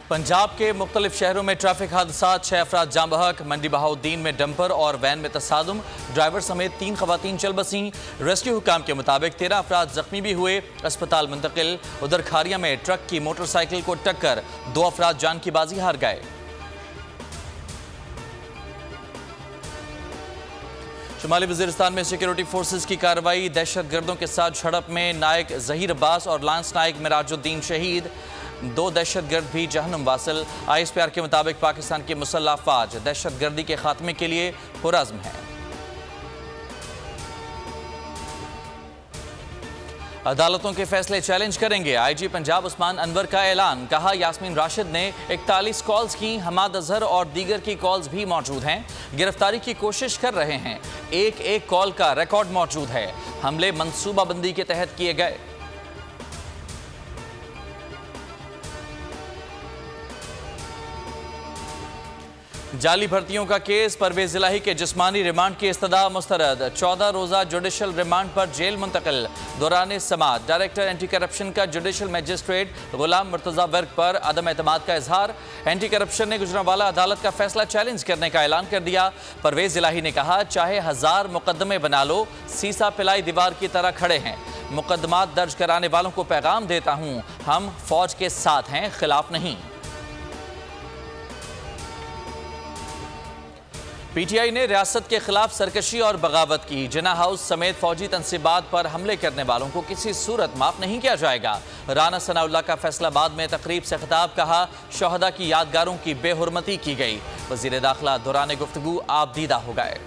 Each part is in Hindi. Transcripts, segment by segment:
पंजाब के मुख्तलिफ शहरों में ट्रैफिक हादसा, 6 अफराद जाँ बहक। मंडी बहाउद्दीन में डंपर और वैन में तसादुम, ड्राइवर समेत 3 खवातीन चल बसी। रेस्क्यू हुकाम के मुताबिक 13 अफराद जख्मी भी हुए, अस्पताल मुंतकिल। उधर खारिया में ट्रक की मोटरसाइकिल को टक्कर, 2 अफराद जान की बाजी हार गए। शुमाली वज़ीरिस्तान में सिक्योरिटी फोर्सेज की कार्रवाई, दहशतगर्दों के साथ झड़प में नायक जहीर अब्बास और लांस नायक मिराजुद्दीन शहीद, 2 दहशतगर्द भी जहन्नुम वासिल। ISPR के मुताबिक पाकिस्तान की मुसल्लह अफवाज दहशतगर्दी के खात्मे के लिए पुरअज़्म है। अदालतों के फैसले चैलेंज करेंगे, IG पंजाब उस्मान अनवर का ऐलान। कहा, यास्मीन राशिद ने 41 कॉल्स की, हमाद अजहर और दीगर की कॉल्स भी मौजूद हैं। गिरफ्तारी की कोशिश कर रहे हैं, एक कॉल का रिकॉर्ड मौजूद है। हमले मंसूबाबंदी के तहत किए गए। जाली भर्तियों का केस, परवेज इलाही के जिस्मानी रिमांड की इस्तदा मुस्तरद। 14 रोजा जुडिशल रिमांड पर जेल मुंतकिल। दौरान समाअत डायरेक्टर एंटी करप्शन का जुडिशल मजिस्ट्रेट गुलाम मुर्तजा वर्ग पर अदम एतमाद का इजहार। एंटी करप्शन ने गुजरांवाला अदालत का फैसला चैलेंज करने का ऐलान कर दिया। परवेज इलाही ने कहा, चाहे 1000 मुकदमे बना लो, सीसा पिलाई दीवार की तरह खड़े हैं। मुकदमात दर्ज कराने वालों को पैगाम देता हूं, हम फौज के साथ हैं, खिलाफ नहीं। PTI ने रियासत के खिलाफ सरकशी और बगावत की। जिना हाउस समेत फौजी तनसीबात पर हमले करने वालों को किसी सूरत माफ नहीं किया जाएगा। राना सनाउल्लाह का फैसलाबाद में तकरीब से खिताब, कहा, शहदा की यादगारों की बेहुरमती की गई। वजीर दाखिला दौरान गुफ्तगू आप दीदा हो गए।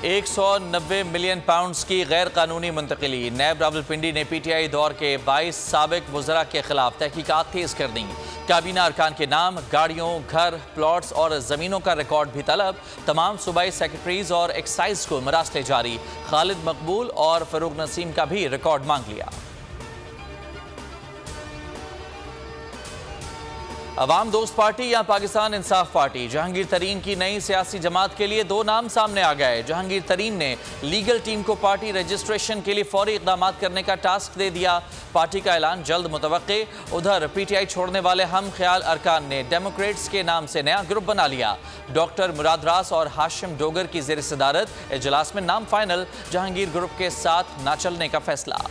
£190 मिलियन की गैर कानूनी मुंतकिली। नैब रावलपिंडी ने PTI दौर के 22 साबिक वज़रा के खिलाफ तहकीकात तेज कर दी। काबीना अरकान के नाम, गाड़ियों, घर, प्लॉट्स और ज़मीनों का रिकॉर्ड भी तलब। तमाम सूबाई सेक्रेटरीज और एक्साइज को मरासले जारी। खालिद मकबूल और फरूक नसीम का भी रिकॉर्ड मांग लिया। अवाम दोस्त पार्टी या पाकिस्तान इंसाफ पार्टी, जहांगीर तरीन की नई सियासी जमात के लिए 2 नाम सामने आ गए। जहांगीर तरीन ने लीगल टीम को पार्टी रजिस्ट्रेशन के लिए फौरी इकदाम करने का टास्क दे दिया। पार्टी का ऐलान जल्द मुतवक्के। उधर PTI छोड़ने वाले हम ख्याल अरकान ने डेमोक्रेट्स के नाम से नया ग्रुप बना लिया। डॉक्टर मुराद रास और हाशिम डोगर की ज़ेर सदारत इजलास में नाम फाइनल। जहांगीर ग्रुप के साथ ना चलने का फैसला।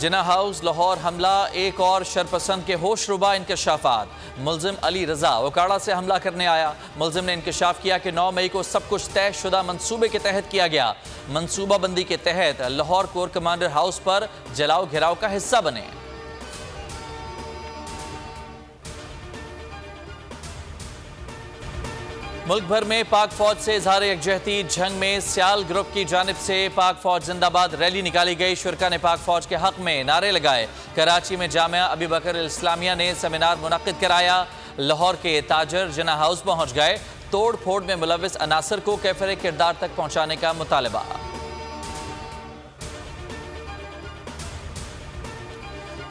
जिना हाउस लाहौर हमला, एक और शरपसंद के होशरुबा इंकशाफात। मुल्जिम अली रजा ओकाड़ा से हमला करने आया। मुल्जिम ने इंकशाफ किया कि 9 मई को सब कुछ तयशुदा मंसूबे के तहत किया गया। मंसूबाबंदी के तहत लाहौर कोर कमांडर हाउस पर जलाओ घिराव का हिस्सा बने। मुल्क भर में पाक फौज से इजहार यकजहती। झंग में सियाल ग्रुप की जानिब से पाक फौज जिंदाबाद रैली निकाली गई। शुरका ने पाक फौज के हक में नारे लगाए। कराची में जामिया अबी बकर इस्लामिया ने सेमिनार मुनक्किद कराया। लाहौर के ताजर जिना हाउस पहुंच गए। तोड़ फोड़ में मुलविस अनासर को कैफरे किरदार तक पहुंचाने का मुतालबा।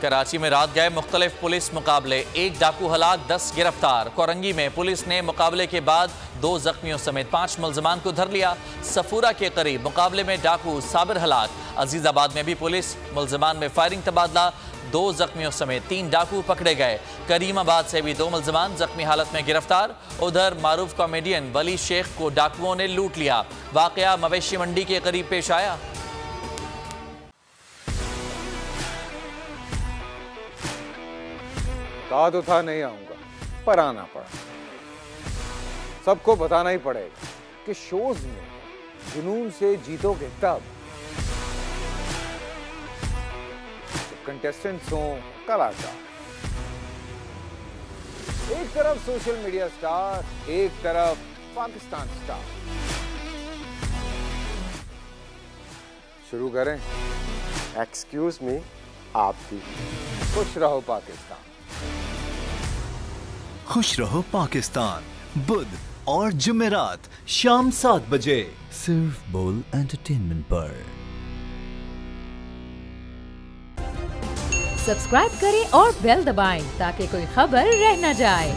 कराची में रात गए मुख्तलिफ पुलिस मुकाबले, 1 डाकू हलाक, 10 गिरफ्तार। कोरंगी में पुलिस ने मुकाबले के बाद 2 जख्मियों समेत 5 मुल्जमान को धर लिया। सफूरा के करीब मुकाबले में डाकू साबिर हलाक। अजीजाबाद में भी पुलिस मुल्जमान में फायरिंग तबादला, 2 जख्मियों समेत 3 डाकू पकड़े गए। करीमाबाद से भी 2 मुल्जमान जख्मी हालत में गिरफ्तार। उधर मारूफ कॉमेडियन वली शेख को डाकुओं ने लूट लिया। वाकया मवेशी मंडी के करीब पेश आया। कहा तो था नहीं आऊंगा, पर आना पड़ा। सबको बताना ही पड़ेगा कि शोज में जुनून से जीतोगे तब कंटेस्टेंट्स हों कलाकार। एक तरफ सोशल मीडिया स्टार, एक तरफ पाकिस्तान स्टार। शुरू करें? एक्सक्यूज मी, आप भी। खुश रहो पाकिस्तान। खुश रहो पाकिस्तान, बुध और जुमेरात शाम 7 बजे सिर्फ बोल एंटरटेनमेंट पर। सब्सक्राइब करें और बेल दबाएं ताकि कोई खबर रह न जाए।